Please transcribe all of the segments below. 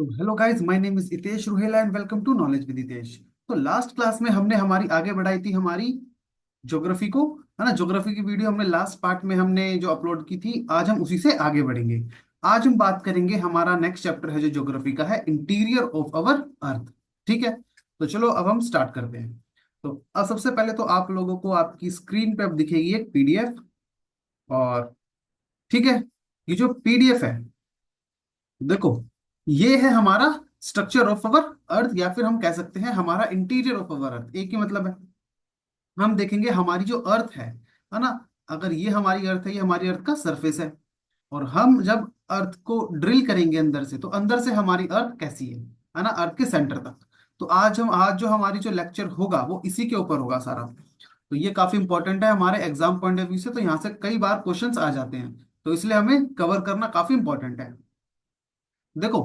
तो hello guys, my name is Hitesh Ruhela and welcome to knowledge with Hitesh. तो last class में हमने हमारी आगे बढ़ाई थी हमारी ज्योग्राफी को, है ना। ज्योग्राफी की वीडियो हमने लास्ट पार्ट में हमने जो अपलोड की थी, आज हम उसी से आगे बढ़ेंगे। आज हम बात करेंगे, हमारा नेक्स्ट चैप्टर है जो ज्योग्राफी का है, इंटीरियर ऑफ अवर अर्थ। ठीक है, तो चलो अब हम स्टार्ट करते हैं। तो अब सबसे पहले तो आप लोगों को आपकी स्क्रीन पे अब दिखेगी एक पीडीएफ। और ठीक है, ये जो पीडीएफ है, देखो, ये है हमारा स्ट्रक्चर ऑफ अवर अर्थ, या फिर हम कह सकते हैं हमारा इंटीरियर ऑफ अवर अर्थ, एक ही मतलब है। हम देखेंगे हमारी जो अर्थ है ना। अगर ये हमारी अर्थ है, ये हमारी अर्थ का सरफेस है। और हम जब अर्थ को ड्रिल करेंगे अंदर से, तो अंदर से हमारी अर्थ कैसी है ना, अर्थ के सेंटर तक। तो आज जो हमारी जो लेक्चर होगा वो इसी के ऊपर होगा सारा। तो ये काफी इंपॉर्टेंट है हमारे एग्जाम पॉइंट ऑफ व्यू से, तो यहाँ से कई बार क्वेश्चंस आ जाते हैं, तो इसलिए हमें कवर करना काफी इंपॉर्टेंट है। देखो,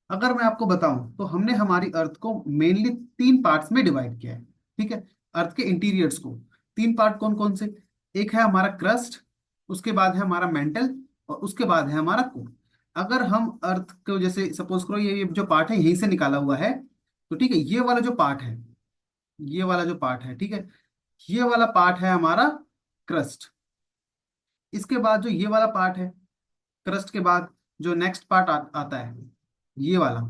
अगर मैं आपको बताऊं तो हमने हमारी अर्थ को मेनली तीन पार्ट्स में डिवाइड किया है। ठीक है, अर्थ के इंटीरियर्स को तीन पार्ट कौन कौन से? एक है हमारा क्रस्ट, उसके बाद है हमारा मेंटल, और उसके बाद है हमारा कोर। अगर हम अर्थ को जैसे सपोज करो, ये जो पार्ट है यहीं से निकाला हुआ है, तो ठीक है, ये वाला जो पार्ट है, ये वाला जो पार्ट है, ठीक है, ये वाला पार्ट है हमारा क्रस्ट। इसके बाद जो ये वाला पार्ट है, क्रस्ट के बाद जो नेक्स्ट पार्ट आता है, ये वाला,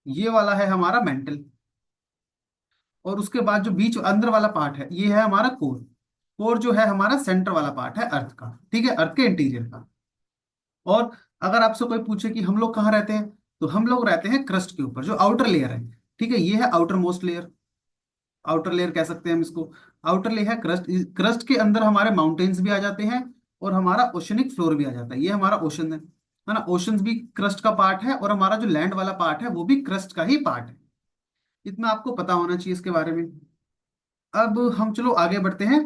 ये वाला है हमारा मेंटल। और उसके बाद जो बीच अंदर वाला पार्ट है, ये है हमारा कोर। कोर जो है हमारा सेंटर वाला पार्ट है अर्थ का, ठीक है, अर्थ के इंटीरियर का। और अगर आपसे कोई पूछे कि हम लोग कहाँ रहते हैं, तो हम लोग रहते हैं क्रस्ट के ऊपर, जो आउटर लेयर है। ठीक है, ये है outer most layer, outer layer कह सकते हैं हम इसको। आउटर लेयर है क्रस्ट। क्रस्ट के अंदर हमारे माउंटेन्स भी आ जाते हैं, और हमारा ओशनिक फ्लोर भी आ जाता है। ये हमारा ओशन है ना। ओशंस भी क्रस्ट का पार्ट है, और हमारा जो लैंड वाला पार्ट है वो भी क्रस्ट का ही पार्ट है। इतना आपको पता होना चाहिए इसके बारे में। अब हम चलो आगे बढ़ते हैं।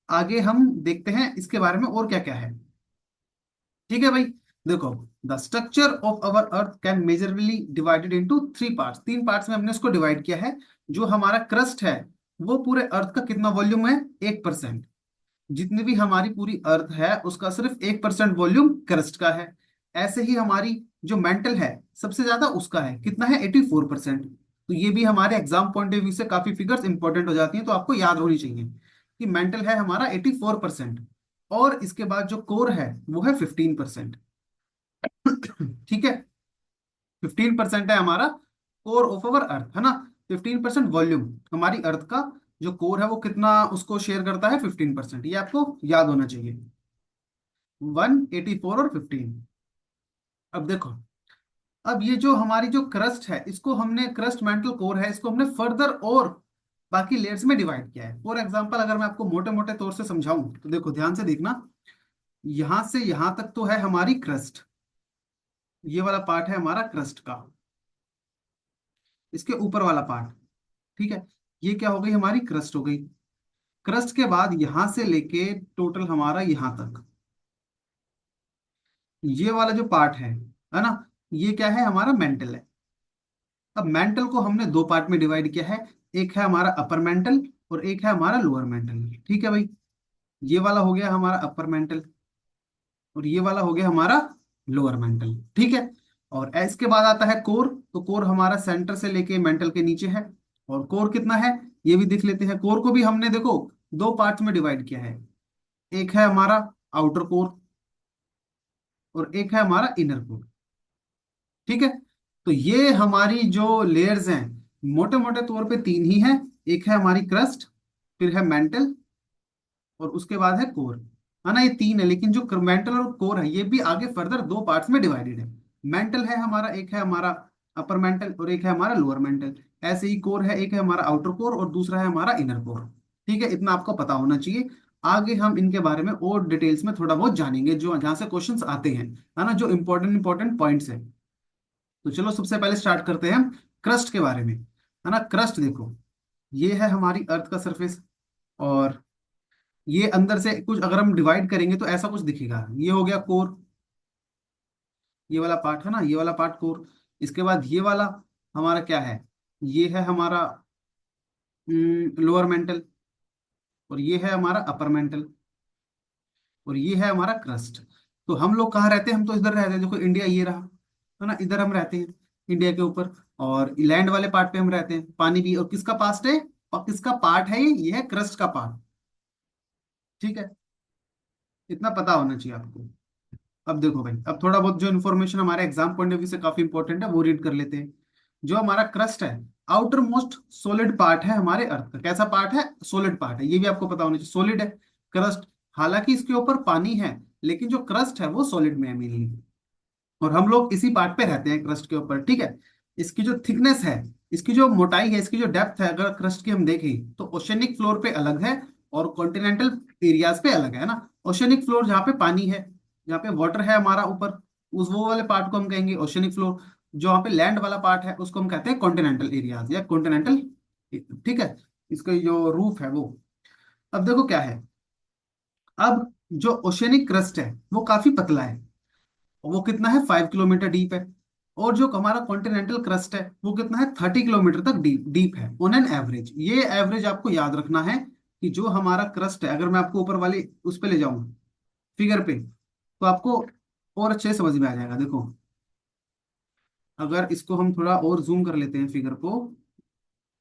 आगे हम देखते हैं इसके बारे में और क्या क्या है। ठीक है भाई, देखो, the structure of our earth can majorly divided into three parts. तीन पार्ट्स में हमने इसको डिवाइड किया है। जो हमारा क्रस्ट है, वो पूरे अर्थ का कितना वॉल्यूम है? 1%। जितनी भी हमारी पूरी अर्थ है, उसका सिर्फ 1% वॉल्यूम क्रस्ट का है। ऐसे ही हमारी जो मेंटल है, सबसे ज्यादा उसका है, कितना है? 84%। तो ये भी हमारे एग्जाम पॉइंट ऑफ व्यू से काफी फिगर्स इंपॉर्टेंट हो जाती हैं, तो आपको याद होनी चाहिए कि मेंटल है हमारा 84%। और इसके बाद जो कोर है वो है 15%। ठीक है, 15% है हमारा कोर ऑफ अवर अर्थ, है ना। 15% वॉल्यूम हमारी अर्थ का जो कोर है वो कितना उसको शेयर करता है? 15%। ये आपको याद होना चाहिए, 184 और 15। अब देखो, अब ये जो हमारी जो क्रस्ट है, इसको हमने, क्रस्ट मेंटल कोर है, इसको हमने फर्दर और बाकी लेयर्स में डिवाइड किया है। फॉर एग्जांपल, अगर मैं आपको मोटे मोटे तौर से समझाऊं, तो देखो ध्यान से देखना। यहां से यहां तक तो है हमारी क्रस्ट, ये वाला पार्ट है हमारा क्रस्ट का, इसके ऊपर वाला पार्ट। ठीक है, ये क्या हो गई? हमारी क्रस्ट हो गई। क्रस्ट के बाद यहां से लेके टोटल हमारा यहां तक, ये वाला जो पार्ट है ना, ये क्या है? हमारा मेंटल है। अब मेंटल को हमने दो पार्ट में डिवाइड किया है। एक है हमारा अपर मेंटल, और एक है हमारा लोअर मेंटल। ठीक है भाई, ये वाला हो गया हमारा अपर मेंटल, और ये वाला हो गया हमारा लोअर मेंटल। ठीक है, और इसके बाद आता है कोर। तो कोर हमारा सेंटर से लेके मेंटल के नीचे है। और कोर कितना है, ये भी देख लेते हैं। कोर को भी हमने देखो दो पार्ट्स में डिवाइड किया है। एक है हमारा आउटर कोर, और एक है हमारा इनर कोर। ठीक है, तो ये हमारी जो लेयर्स हैं, मोटे मोटे तौर पे तीन ही हैं। एक है हमारी क्रस्ट, फिर है मेंटल, और उसके बाद है कोर, है ना। ये तीन है, लेकिन जो मेंटल और कोर है, ये भी आगे फर्दर दो पार्ट्स में डिवाइडेड है। मेंटल है हमारा, एक है हमारा अपर मेंटल, और एक है हमारा लोअर मेंटल। ऐसे ही कोर है, एक है हमारा आउटर कोर, और दूसरा है हमारा इनर कोर। ठीक है, इतना आपको पता होना चाहिए। आगे हम इनके बारे में और डिटेल्स में थोड़ा बहुत जानेंगे, जो जहां से क्वेश्चंस आते हैं, है ना, जो इंपॉर्टेंट इंपॉर्टेंट पॉइंट्स है। तो चलो सबसे पहले स्टार्ट करते हैं हम क्रस्ट के बारे में, है ना। क्रस्ट देखो, ये है हमारी अर्थ का सरफेस। और ये अंदर से कुछ अगर हम डिवाइड करेंगे तो ऐसा कुछ दिखेगा। ये हो गया कोर, ये वाला पार्ट है ना, ये वाला पार्ट कोर। इसके बाद ये वाला हमारा क्या है? ये है हमारा लोअर मेंटल, और ये है हमारा अपर मेंटल, और ये है हमारा क्रस्ट। तो हम लोग कहाँ रहते हैं? हम तो इधर रहते हैं, देखो इंडिया ये रहा, है ना, इधर हम रहते हैं इंडिया के ऊपर, और लैंड वाले पार्ट पे हम रहते हैं, पानी भी। और किसका पास्ट है, और किसका पार्ट है ये है क्रस्ट का पार्ट। ठीक है, इतना पता होना चाहिए आपको। अब देखो भाई, अब थोड़ा बहुत जो इन्फॉर्मेशन हमारे एग्जाम पॉइंट ऑफ व्यू से काफी इंपॉर्टेंट है वो रीड कर लेते हैं। जो हमारा क्रस्ट है, आउटर मोस्ट सोलिड पार्ट है हमारे अर्थ का। कैसा पार्ट है, सोलिड पार्ट है, ये भी आपको पता होना चाहिए, सोलिड है क्रस्ट। हालांकि इसके ऊपर पानी है, लेकिन जो क्रस्ट है वो सॉलिड में है मेनली, और हम लोग इसी पार्ट पे रहते हैं क्रस्ट के ऊपर। ठीक है, इसकी जो थिकनेस है, इसकी जो मोटाई है, इसकी जो डेप्थ है, अगर क्रस्ट की हम देखें तो ओशनिक फ्लोर पे अलग है और कॉन्टिनेंटल एरियाज पे अलग है ना। ओशनिक फ्लोर जहाँ पे पानी है, जहाँ पे वाटर है हमारा ऊपर, उस वो वाले पार्ट को हम कहेंगे ओशनिक फ्लोर। जो वहाँ पे लैंड वाला पार्ट है उसको हम कहते हैं कॉन्टिनेंटल एरियाज या कॉन्टिनेंटल। ठीक है, इसका जो रूफ है वो। अब देखो क्या है, अब जो ओशनिक क्रस्ट है वो काफी पतला है, वो कितना है, 5 किलोमीटर डीप है। और जो हमारा कॉन्टिनेंटल क्रस्ट है वो कितना है, 30 किलोमीटर तक डीप डीप है ऑन एन एवरेज। ये एवरेज आपको याद रखना है कि जो हमारा क्रस्ट है, अगर मैं आपको ऊपर वाली उस पे ले जाऊं, फिगर पे, तो आपको और अच्छे से समझ में आ जाएगा। देखो, अगर इसको हम थोड़ा और जूम कर लेते हैं फिगर को,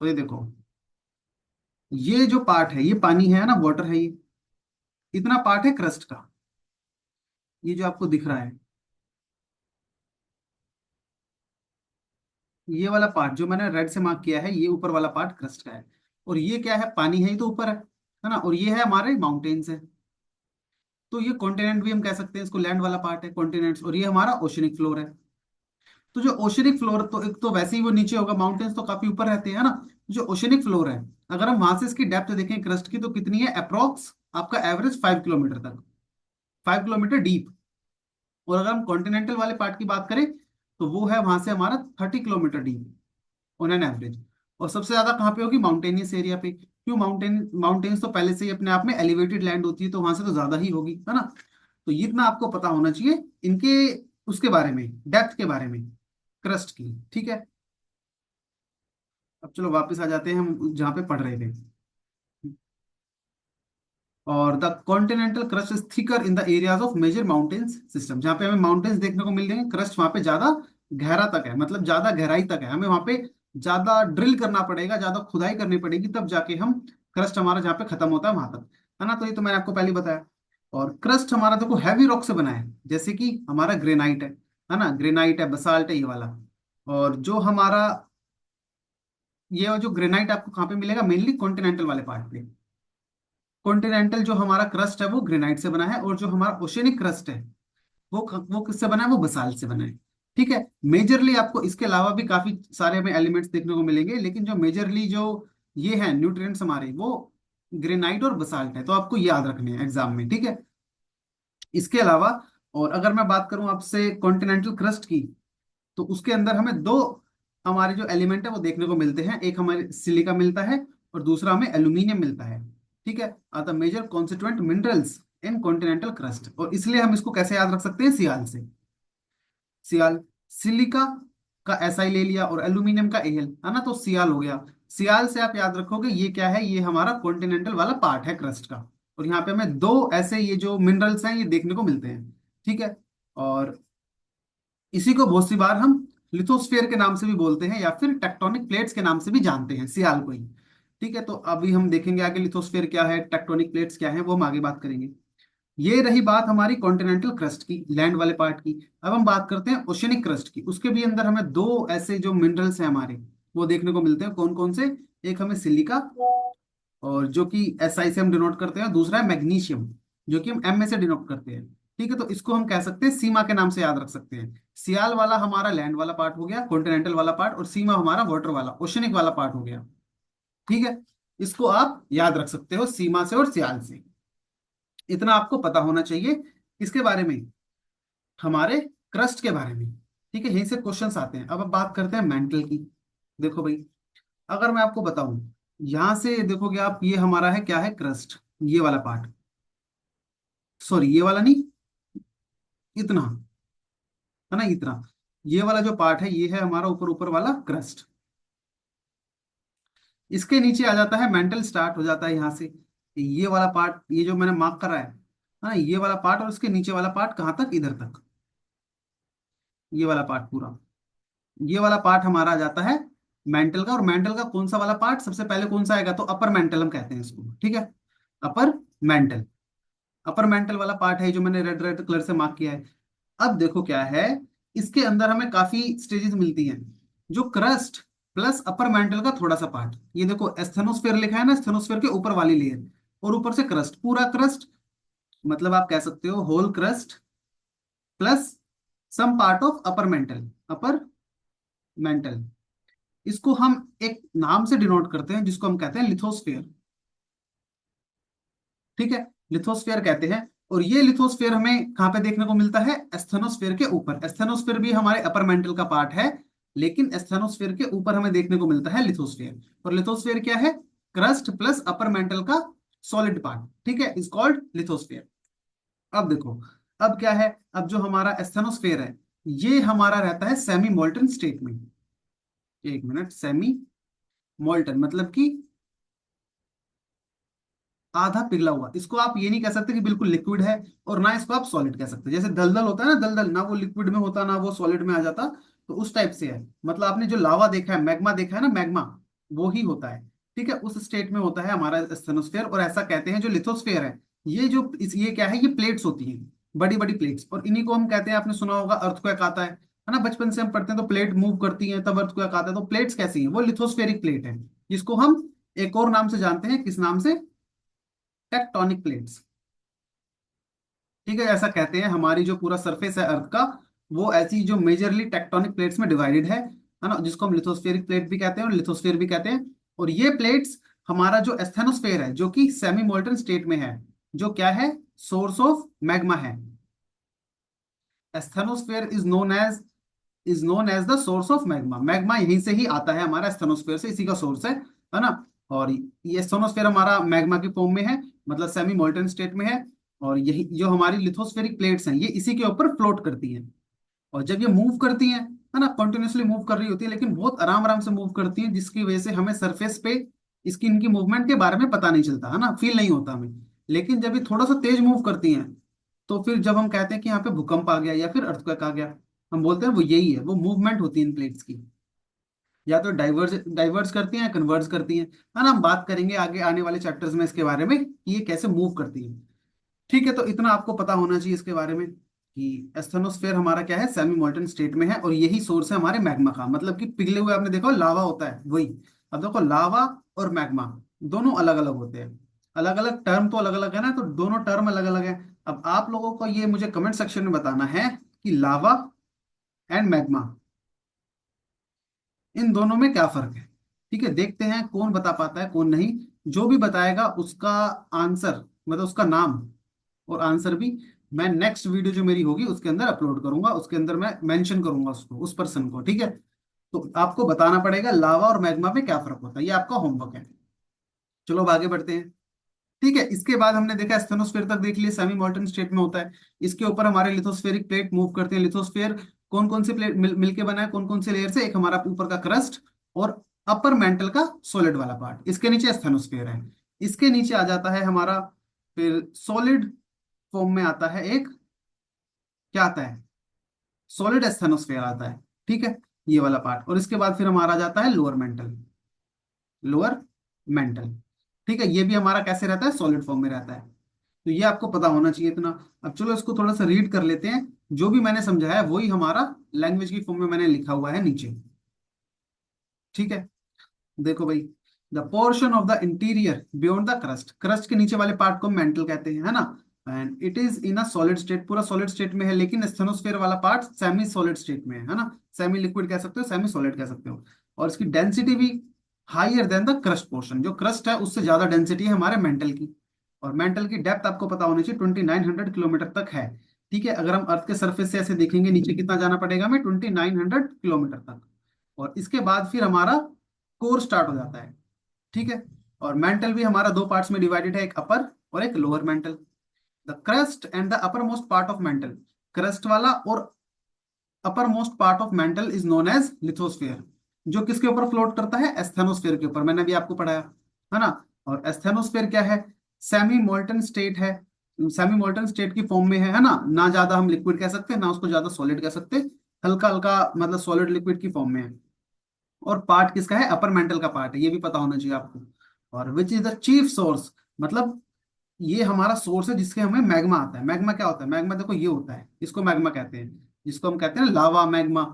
तो ये देखो, ये जो पार्ट है ये पानी है ना, वाटर है ये, इतना पार्ट है क्रस्ट का, ये जो आपको दिख रहा है, ये वाला पार्ट जो मैंने रेड से मार्क किया है, ये ऊपर वाला पार्ट क्रस्ट का है। और ये क्या है, पानी है, ये तो ऊपर है ना, और ये है हमारे माउंटेन्स है। तो ये कॉन्टिनेंट भी हम कह सकते हैं इसको, लैंड वाला पार्ट है कॉन्टिनेंट्स, और ये हमारा ओशनिक फ्लोर है। तो जो ओशनिक फ्लोर, तो एक तो वैसे ही वो नीचे होगा, माउंटेन्स तो काफी ऊपर रहते हैं ना। जो ओशनिक फ्लोर है, अगर हम वहां से इसकी डेप्थ देखें क्रस्ट की, तो कितनी है अप्रोक्स, आपका एवरेज 5 किलोमीटर तक, 5 किलोमीटर डीप। और अगर हम कॉन्टिनेंटल वाले पार्ट की बात करें, तो वो है वहां से हमारा 30 kilometre deep on an average. और सबसे ज्यादा कहाँ पे होगी, माउंटेनियस एरिया पे। क्यों, माउंटेन्स तो पहले से ही अपने आप में एलिवेटेड लैंड होती है, तो वहां से तो ज्यादा ही होगी, है ना। तो ये इतना आपको पता होना चाहिए इनके, उसके बारे में, डेप्थ के बारे में, क्रस्ट की। ठीक है, अब चलो वापस आ जाते हैं हम जहाँ पे पढ़ रहे थे। और the continental crust is thicker in the areas of major mountains system. जहाँ पे हमें माउंटेन्स देखने को मिल जाएंगे, क्रस्ट वहाँ पे ज्यादा गहरा तक है, मतलब ज्यादा गहराई तक है, हमें वहाँ पे ज्यादा ड्रिल करना पड़ेगा, ज्यादा खुदाई करनी पड़ेगी, तब जाके हम क्रस्ट हमारा जहाँ पे खत्म होता है वहां तक, है ना। तो ये तो मैंने आपको पहले ही बताया। और क्रस्ट हमारा देखो हैवी रॉक से बना है, जैसे कि हमारा ग्रेनाइट है ना, ग्रेनाइट है, बसाल्ट है, ये वाला। और जो हमारा ये जो ग्रेनाइट आपको कहाँ पे मिलेगा, मेनली कॉन्टिनेंटल वाले पार्ट पे। कॉन्टिनेंटल जो हमारा क्रस्ट है वो ग्रेनाइट से बना है, और जो हमारा ओशनिक क्रस्ट है वो किससे बना है, वो बसाल्ट से बना है। ठीक है, मेजरली आपको इसके अलावा भी काफी सारे हमें एलिमेंट्स देखने को मिलेंगे, लेकिन जो मेजरली जो ये है न्यूट्रिएंट्स हमारे, वो ग्रेनाइट और बसाल्ट है, तो आपको याद रखने हैं एग्जाम में। ठीक है, इसके अलावा, और अगर मैं बात करूं आपसे कॉन्टिनेंटल क्रस्ट की, तो उसके अंदर हमें दो हमारे जो एलिमेंट है वो देखने को मिलते हैं, एक हमारे सिलिका मिलता है और दूसरा हमें एल्यूमिनियम मिलता है। ठीक है, are the major constituent minerals in continental crust. और इसलिए हम इसको कैसे याद रख सकते हैं, सियाल से। सियाल, सिलिका का एसआई ले लिया और एल्यूमिनियम का एल, है ना, तो सियाल हो गया। सियाल से आप याद रखोगे ये क्या है, ये हमारा कॉन्टिनेंटल वाला पार्ट है क्रस्ट का। और यहाँ पे हमें दो ऐसे ये जो मिनरल्स हैं ये देखने को मिलते हैं। ठीक है, और इसी को बहुत सी बार हम लिथोस्फीयर के नाम से भी बोलते हैं, या फिर टेक्टोनिक प्लेट्स के नाम से भी जानते हैं सियाल को ही। ठीक है, तो अभी हम देखेंगे आगे लिथोस्फीयर क्या है, टेक्टोनिक प्लेट्स क्या है, वो हम आगे बात करेंगे। ये रही बात हमारी कॉन्टिनेंटल क्रस्ट की, लैंड वाले पार्ट की। अब हम बात करते हैं ओशनिक क्रस्ट की। उसके भी अंदर हमें दो ऐसे जो मिनरल्स हैं हमारे, वो देखने को मिलते हैं। कौन कौन से, एक हमें सिलिका, और जो कि एसआई से हम डिनोट करते हैं, दूसरा है मैग्नीशियम, जो कि हम एम से डिनोट करते हैं। ठीक है, तो इसको हम कह सकते हैं सीमा के नाम से याद रख सकते हैं। सियाल वाला हमारा लैंड वाला पार्ट हो गया, कॉन्टिनेंटल वाला पार्ट, और सीमा हमारा वाटर वाला ओशनिक वाला पार्ट हो गया। ठीक है, इसको आप याद रख सकते हो सीमा से और सियाल से, इतना आपको पता होना चाहिए इसके बारे में, हमारे क्रस्ट के बारे में। ठीक है, यहीं से क्वेश्चंस आते हैं। अब बात करते हैं मेंटल की। देखो भाई, अगर मैं आपको बताऊं, यहां से देखोगे आप, ये हमारा है क्या है, क्रस्ट, ये वाला पार्ट, सॉरी ये वाला नहीं, इतना, है ना, इतना, ये वाला जो पार्ट है ये है हमारा ऊपर ऊपर वाला क्रस्ट। इसके नीचे आ जाता है मेंटल, स्टार्ट हो जाता है यहाँ से, ये वाला पार्ट, ये जो मैंने मार्क करा है ना, ये वाला पार्ट, और इसके नीचे वाला पार्ट कहाँ तक, इधर तक। ये वाला पार्ट पूरा, ये वाला पार्ट हमारा आ जाता है मेंटल का। और मेंटल का कौन सा वाला पार्ट सबसे पहले कौन सा आएगा, तो अपर मेंटल हम कहते हैं इसको, ठीक है। अपर मेंटल, अपर मेंटल वाला पार्ट है जो मैंने रेड रेड कलर से मार्क किया है। अब देखो क्या है, इसके अंदर हमें काफी स्टेजेस मिलती हैं। जो क्रस्ट प्लस अपर मेंटल का थोड़ा सा पार्ट, ये देखो एस्थेनोस्फेयर लिखा है ना, एस्थेनोस्फेयर के ऊपर वाली लेयर, और ऊपर से क्रस्ट, पूरा क्रस्ट, मतलब आप कह सकते हो whole crust plus some part of upper mantle, upper mantle. इसको हम एक नाम से डिनोट करते हैं जिसको हम कहते हैं लिथोस्फेयर, ठीक है। लिथोस्फेयर कहते हैं। और ये लिथोस्फेयर हमें कहाँ पे देखने को मिलता है, एस्थेनोस्फेयर के ऊपर। एस्थेनोस्फेयर भी हमारे अपर मेंटल का पार्ट है, लेकिन एस्थेनोस्फेयर के ऊपर हमें देखने को मिलता है लिथोस्फेयर। और लिथोस्फेयर क्या है, क्रस्ट प्लस अपर मेंटल का सॉलिड पार्ट, ठीक है, इज कॉल्ड लिथोस्फेयर। अब देखो, अब क्या है, अब जो हमारा एस्थेनोस्फेयर है ये हमारा रहता है सेमी मोल्टन स्टेट में। एक मिनट, सेमी मोल्टन मतलब कि आधा पिघला हुआ। इसको आप ये नहीं कह सकते कि बिल्कुल लिक्विड है, और ना इसको आप सॉलिड कह सकते। जैसे दलदल होता है ना, दलदल ना वो लिक्विड में होता ना वो सॉलिड में आ जाता, तो उस टाइप से है। मतलब आपने जो लावा देखा है, मैग्मा देखा है ना, मैग्मा वो ही होता है, ठीक है, उस स्टेट में होता है हमारा स्थेनोस्फेयर। और ऐसा कहते हैं जो लिथोस्फेयर है, ये जो ये क्या है, ये प्लेट्स होती हैं, बड़ी बड़ी प्लेट्स, और इन्हीं को हम कहते हैं, आपने सुना होगा अर्थक्वेक आता है ना, बचपन से हम पढ़ते हैं तो प्लेट मूव करती हैं तब अर्थक्वेक आता है। तो प्लेट्स कैसी हैं, वो लिथोस्फेरिक प्लेट है, जिसको हम एक और नाम से जानते हैं, किस नाम से, टेक्टोनिक प्लेट्स, ठीक है। ऐसा कहते हैं हमारी जो पूरा सरफेस है अर्थ का, वो ऐसी जो मेजरली टेक्टोनिक प्लेट्स में डिवाइडेड है ना, जिसको हम लिथोस्फेरिक प्लेट भी कहते हैं और लिथोस्फेयर भी कहते हैं। और ये प्लेट्स हमारा जो एस्थेनोस्फेयर है, जो कि सेमी मोल्टन स्टेट में है, जो क्या है, सोर्स ऑफ मैग्मा है। Asthenosphere is known as the source of magma. Magma यहीं से ही आता है हमारा, एस्थेनोस्फेयर से, इसी का सोर्स है ना। और ये एस्थेनोस्फेयर हमारा मैग्मा की फॉर्म में है, मतलब सेमी मोल्टन स्टेट में है। और यही जो हमारी लिथोस्फेरिक प्लेट्स हैं, ये इसी के ऊपर फ्लोट करती हैं। और जब ये मूव करती हैं, है ना, कंटिन्यूसली मूव कर रही होती है, लेकिन बहुत आराम आराम से मूव करती हैं, जिसकी वजह से हमें सरफेस पे इसकी इनकी मूवमेंट के बारे में पता नहीं चलता, है ना, फील नहीं होता हमें। लेकिन जब ये थोड़ा सा तेज मूव करती हैं, तो फिर जब हम कहते हैं कि यहाँ पे भूकंप आ गया या फिर अर्थक्वेक आ गया, हम बोलते हैं वो यही है, वो मूवमेंट होती है इन प्लेट्स की। या तो डाइवर्स डाइवर्स करती हैं या कन्वर्स करती हैं, है ना। हम बात करेंगे आगे आने वाले चैप्टर्स में इसके बारे में कि ये कैसे मूव करती हैं, ठीक है। तो इतना आपको पता होना चाहिए इसके बारे में कि एस्थेनोस्फेयर हमारा क्या है, सेमी मोल्टन स्टेट में है, और यही सोर्स है हमारे मैग्मा का। मतलब कि पिघले हुए आपने देखा लावा होता है वही। अब देखो, लावा और मैग्मा दोनों अलग अलग होते हैं, अलग अलग टर्म तो अलग अलग है ना, तो दोनों टर्म अलग अलग है। अब आप लोगों को ये मुझे कमेंट सेक्शन में बताना है कि लावा एंड मैग्मा, इन दोनों में क्या फर्क है, ठीक है। देखते हैं कौन बता पाता है कौन नहीं। जो भी बताएगा उसका आंसर, मतलब उसका नाम और आंसर भी, मैं नेक्स्ट वीडियो जो मेरी होगी उसके अंदर अपलोड करूंगा, उसके अंदर मैं मेंशन करूंगा उसको, उस पर्सन को, ठीक है। तो आपको बताना पड़ेगा लावा और मैग्मा में क्या फर्क होता है, ये आपका होमवर्क है। चलो अब आगे बढ़ते हैं, ठीक है। इसके बाद हमने देखा स्टेनोस्फेयर तक देख लिया, सेमी मोल्टन स्टेट में होता है। इसके ऊपर हमारे लिथोस्फेरिक प्लेट मूव करते हैं। लिथोस्फेयर कौन कौन से प्लेट मिलके बना है, कौन कौन से लेयर से, एक हमारा ऊपर का क्रस्ट और अपर मेंटल का सॉलिड वाला पार्ट, इसके नीचे स्टेनोस्फेयर है। इसके नीचे आ जाता है हमारा, फिर सॉलिड फॉर्म में आता है एक, क्या आता है, सॉलिड स्टेनोस्फेयर आता है, ठीक है, ये वाला पार्ट। और इसके बाद फिर हमारा आ जाता है लोअर मेंटल, लोअर मेंटल, ठीक है। ये भी हमारा कैसे रहता है, सॉलिड फॉर्म में रहता है। तो ये आपको पता होना चाहिए इतना। अब चलो इसको थोड़ा सा रीड कर लेते हैं, जो भी मैंने समझाया है वही हमारा लैंग्वेज की फॉर्म में मैंने लिखा हुआ है नीचे, ठीक है। देखो भाई, the portion of the interior beyond the crust, crust के नीचे वाले पार्ट को मेंटल कहते हैं, है ना। And it is in a solid state, पूरा सॉलिड स्टेट में है, लेकिन स्थेनोस्फेयर वाला पार्ट सेमी सॉलिड स्टेट में है ना। सेमी लिक्विड कह सकते हो, सेमी सॉलिड कह सकते हो। और इसकी डेंसिटी भी higher than the crust portion, जो क्रस्ट है उससे ज्यादा डेंसिटी है हमारे मेंटल की। और मेंटल की डेप्थ आपको पता होनी चाहिए, 2900 किलोमीटर तक है, ठीक है। अगर हम अर्थ के सरफेस से ऐसे देखेंगे नीचे कितना जाना पड़ेगा हमें, 2900 किलोमीटर तक। और इसके बाद फिर हमारा कोर स्टार्ट हो जाता है, ठीक है। और मेंटल भी हमारा दो पार्ट्स में डिवाइडेड है, एक अपर और एक lower mantle. The crust and the upper most part of mantle, crust वाला और upper most part of mantle is known as lithosphere, जो किसके ऊपर फ्लोट करता है, एस्थेनोस्फेयर के ऊपर, मैंने भी आपको पढ़ाया, है ना। और एस्थेनोस्फेयर क्या है, सेमी मोल्टन स्टेट है, सेमी मोल्टन स्टेट की फॉर्म में है ना। ना ज्यादा हम लिक्विड कह सकते हैं, ना उसको ज्यादा सॉलिड कह सकते, हल्का हल्का मतलब सॉलिड लिक्विड की फॉर्म में है। और पार्ट किसका है, अपर मेंटल का पार्ट है, ये भी पता होना चाहिए आपको। और which is the chief source, मतलब ये हमारा सोर्स है जिसके हमें मैग्मा आता है। मैग्मा क्या होता है, मैग्मा देखो ये होता है, इसको मैग्मा कहते हैं, जिसको हम कहते हैं लावा मैग्मा।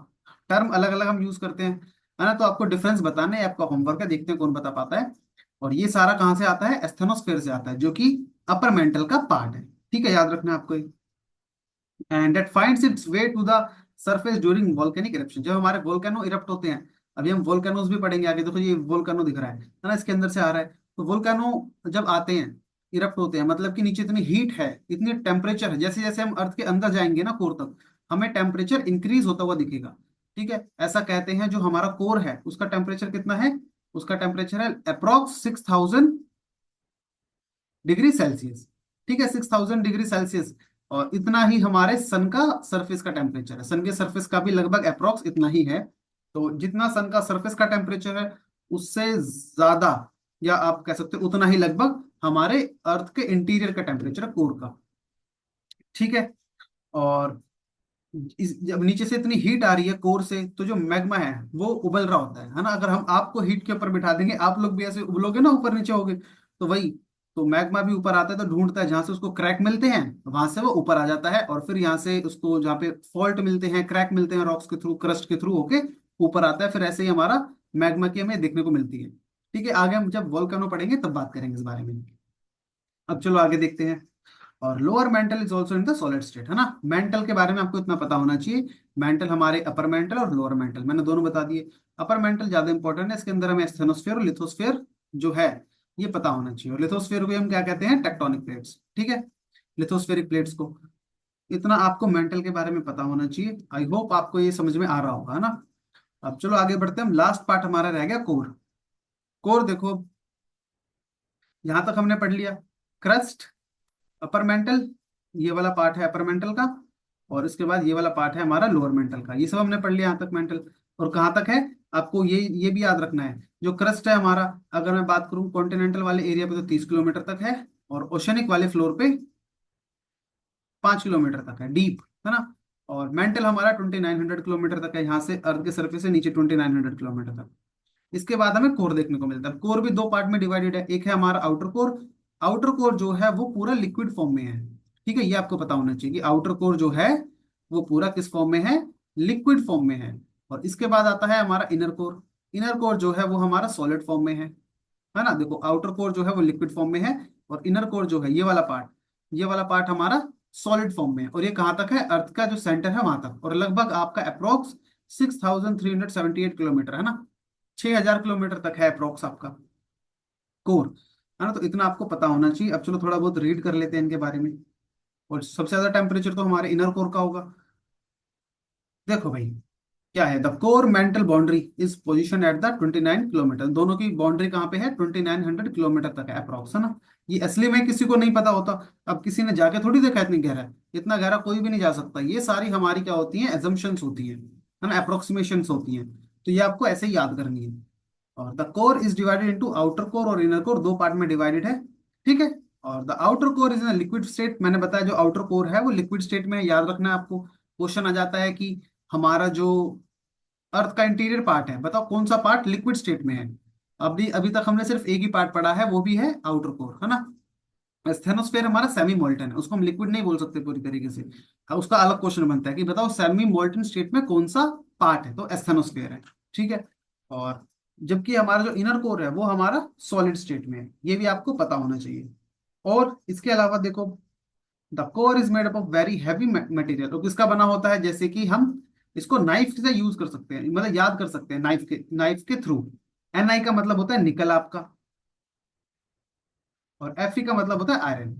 टर्म अलग अलग हम यूज करते हैं, है ना। तो आपको डिफरेंस बताना है, आपका होमवर्क है, देखते हैं कौन बता पाता है। और ये सारा कहाँ से आता है, एस्थेनोस्फेयर से आता है, जो कि अपर मेंटल का पार्ट है। ठीक है, याद रखना है आपको। And that finds its way to the surface during volcanic eruption, जब हमारे वोल्केनो इरप्ट होते हैं। अभी हम वोल्केनोज भी पढ़ेंगे आगे, देखो ये वोल्केनो दिख रहा है ना, इसके अंदर से आ रहा है। तो वोल्केनो जब आते हैं, इरप्ट होते हैं, मतलब कि नीचे इतनी हीट है, इतनी टेम्परेचर है, जैसे जैसे हम अर्थ के अंदर जाएंगे ना कोर तक, हमें टेम्परेचर इंक्रीज होता हुआ दिखेगा। ठीक है, ऐसा कहते हैं। जो हमारा कोर है उसका टेम्परेचर कितना है, उसका टेम्परेचर है अप्रोक्स 6000 डिग्री सेल्सियस। ठीक है, 6000 डिग्री सेल्सियस। और इतना ही हमारे सन का सरफेस का टेम्परेचर है, सन के सरफेस का भी लगभग अप्रोक्स इतना ही है। तो जितना सन का सरफेस का टेम्परेचर है, उससे ज्यादा, या आप कह सकते हो उतना ही लगभग, हमारे अर्थ के इंटीरियर का टेम्परेचर है, कोर का। ठीक है। और जब नीचे से इतनी हीट आ रही है कोर से, तो जो मैग्मा है वो उबल रहा होता है ना। अगर हम आपको हीट के ऊपर बिठा देंगे, आप लोग भी ऐसे उबलोगे ना, ऊपर नीचे होगे। तो वही, तो मैग्मा भी ऊपर आता है, तो ढूंढता है जहां से उसको क्रैक मिलते हैं, वहां से वो ऊपर आ जाता है। और फिर यहाँ से उसको जहाँ पे फॉल्ट मिलते हैं, क्रैक मिलते हैं रॉक्स के थ्रू, क्रस्ट के थ्रू होके ऊपर आता है। फिर ऐसे ही हमारा मैग्मा की हमें देखने को मिलती है। ठीक है, आगे हम जब वोल्केनो पढ़ेंगे तब बात करेंगे इस बारे में। अब चलो आगे देखते हैं। और lower mental is also in the solid state, है ना। मेंटल के बारे में आपको इतना पता होना चाहिए। मेंटल हमारे अपर मेंटल और लोअर मेंटल, मैंने दोनों बता दिए। अपर मेंटल ज्यादा इंपॉर्टेंट है, इसके अंदर हमें स्टेनोस्फेयर और लिथोस्फेयर जो है ये पता होना चाहिए। और लिथोस्फेयर को हम क्या कहते हैं, टेक्टोनिक प्लेट्स। ठीक है, लिथोस्फेरिक प्लेट्स को, इतना आपको मेंटल के बारे में पता होना चाहिए। आई होप आपको ये समझ में आ रहा होगा, है ना। अब चलो आगे बढ़ते हैं, हम लास्ट पार्ट हमारा रह गया कोर। कोर देखो, यहां तक हमने पढ़ लिया। क्रस्ट, अपर मेंटल, ये वाला पार्ट है अपर मेंटल का। और इसके बाद ये वाला पार्ट है हमारा लोअर मेंटल का। ये सब हमने पढ़ लिया यहाँ तक मेंटल। और कहाँ तक है, आपको ये भी याद रखना है। जो क्रस्ट है हमारा, अगर मैं बात करूँ कॉन्टिनेंटल वाले एरिया पे, तो 30 किलोमीटर तक है। और ओशनिक वाले फ्लोर पे 5 किलोमीटर तक है, डीप, है ना। और मेंटल हमारा 2900 किलोमीटर तक है, यहाँ से अर्थ के सरफेस से नीचे 2900 किलोमीटर तक। इसके बाद हमें कोर देखने को मिलता है। कोर भी दो पार्ट में डिवाइडेड है, एक है हमारा आउटर कोर। आउटर कोर जो है वो पूरा लिक्विड फॉर्म में है। ठीक है, ये आपको पता होना चाहिए कि आउटर कोर जो है वो पूरा किस फॉर्म में है, लिक्विड फॉर्म में है। और इसके बाद आता है हमारा इनर कोर। इनर कोर जो है वो हमारा सॉलिड फॉर्म में है ना। देखो आउटर कोर जो है वो लिक्विड फॉर्म में है, और इनर कोर जो है ये वाला पार्ट हमारा सॉलिड फॉर्म में है। और ये कहाँ तक है, अर्थ का जो सेंटर है वहां तक, और लगभग आपका अप्रोक्स 6378 किलोमीटर, है ना। 6000 किलोमीटर तक है अप्रोक्स आपका कोर, है ना। तो इतना आपको पता होना चाहिए। अब चलो थोड़ा बहुत रीड कर लेते हैं इनके बारे में। और सबसे ज्यादा टेम्परेचर तो हमारे इनर कोर का होगा। देखो भाई, क्या है, the core mantle boundary is position at the 29 kilometre. दोनों की बाउंड्री कहाँ पे है, 2900 किलोमीटर तक है अप्रोक्स, है ना। ये असली में किसी को नहीं पता होता। अब किसी ने जाके थोड़ी देखा इतनी गहरा है, इतना गहरा कोई भी नहीं जा सकता। ये सारी हमारी क्या होती है, एजम्पशंस होती है ना, अप्रोक्सीमेशंस होती हैं। तो ये आपको ऐसे ही याद करनी है। और the core is divided into outer core और इनर कोर, दो पार्ट में डिवाइडेड है। ठीक है। और the outer core is in liquid state, मैंने बताया जो आउटर कोर है वो लिक्विड स्टेट में है, याद रखना है आपको। क्वेश्चन आ जाता है कि हमारा जो अर्थ का इंटीरियर पार्ट है, बताओ कौन सा पार्ट लिक्विड स्टेट में है। अभी अभी तक हमने सिर्फ एक ही पार्ट पढ़ा है, वो भी है आउटर कोर, है ना। स्टेनोस्फेयर हमारा सेमी मोल्टन है, उसको हम लिक्विड नहीं बोल सकते पूरी तरीके से। अब उसका अलग क्वेश्चन बनता है कि बताओ सेमी मोल्टन स्टेट में कौन सा पार्ट है, तो स्टेनोस्फेयर है। ठीक है। और जबकि हमारा जो इनर कोर है वो हमारा सॉलिड स्टेट में है, ये भी आपको पता होना चाहिए। और इसके अलावा देखो, the core is made up of very heavy material. तो किसका बना होता है, जैसे कि हम इसको नाइफ से यूज कर सकते हैं, मतलब याद कर सकते हैं नाइफ के थ्रू। Ni का मतलब होता है निकल आपका, और Fe का मतलब होता है आयरन।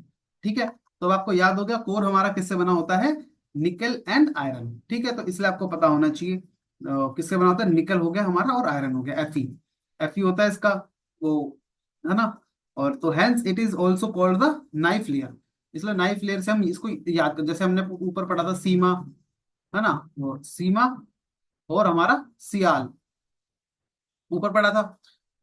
ठीक है, तो अब आपको याद हो गया कोर हमारा किससे बना होता है, निकल एंड आयरन। ठीक है, तो इसलिए आपको पता होना चाहिए किससे बना होता है, निकल हो गया हमारा और आयरन हो गया Fe होता है इसका, वो, है ना। और तो hence it is also called the NIFE layer. इसलिए नाइफ लेयर से हम इसको याद कर, जैसे हमने ऊपर पढ़ा था सीमा, है ना, वो सीमा, और हमारा सियाल ऊपर पढ़ा था।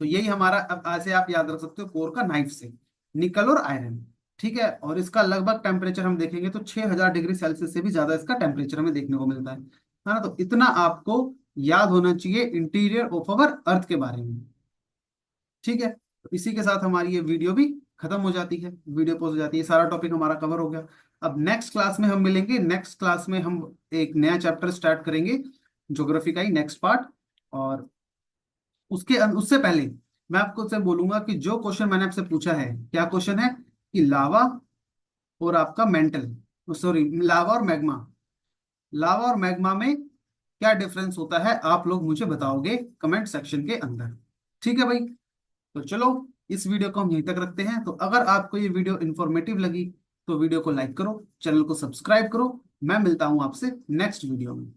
तो यही हमारा, अब ऐसे आप याद रख सकते हो कोर का नाइफ से, निकल और आयरन। ठीक है, और इसका लगभग टेम्परेचर हम देखेंगे तो 6000 डिग्री सेल्सियस से भी ज्यादा इसका टेम्परेचर हमें देखने को मिलता है। है ना। तो इतना आपको याद होना चाहिए इंटीरियर ऑफ अवर अर्थ के बारे में। ठीक है, तो इसी के साथ हमारी ये वीडियो भी खत्म हो जाती है, वीडियो पोस्ट हो जाती है, सारा टॉपिक हमारा कवर हो गया। अब नेक्स्ट क्लास में हम मिलेंगे, नेक्स्ट क्लास में हम एक नया चैप्टर स्टार्ट करेंगे, ज्योग्राफी का ही नेक्स्ट पार्ट। और उससे पहले मैं आपको से बोलूंगा कि जो क्वेश्चन मैंने आपसे पूछा है, क्या क्वेश्चन है कि लावा और आपका मेंटल, सॉरी, लावा और मैग्मा, लावा और मैग्मा में क्या डिफरेंस होता है, आप लोग मुझे बताओगे कमेंट सेक्शन के अंदर। ठीक है भाई, तो चलो इस वीडियो को हम यहीं तक रखते हैं। तो अगर आपको ये वीडियो इंफॉर्मेटिव लगी तो वीडियो को लाइक करो, चैनल को सब्सक्राइब करो। मैं मिलता हूं आपसे नेक्स्ट वीडियो में।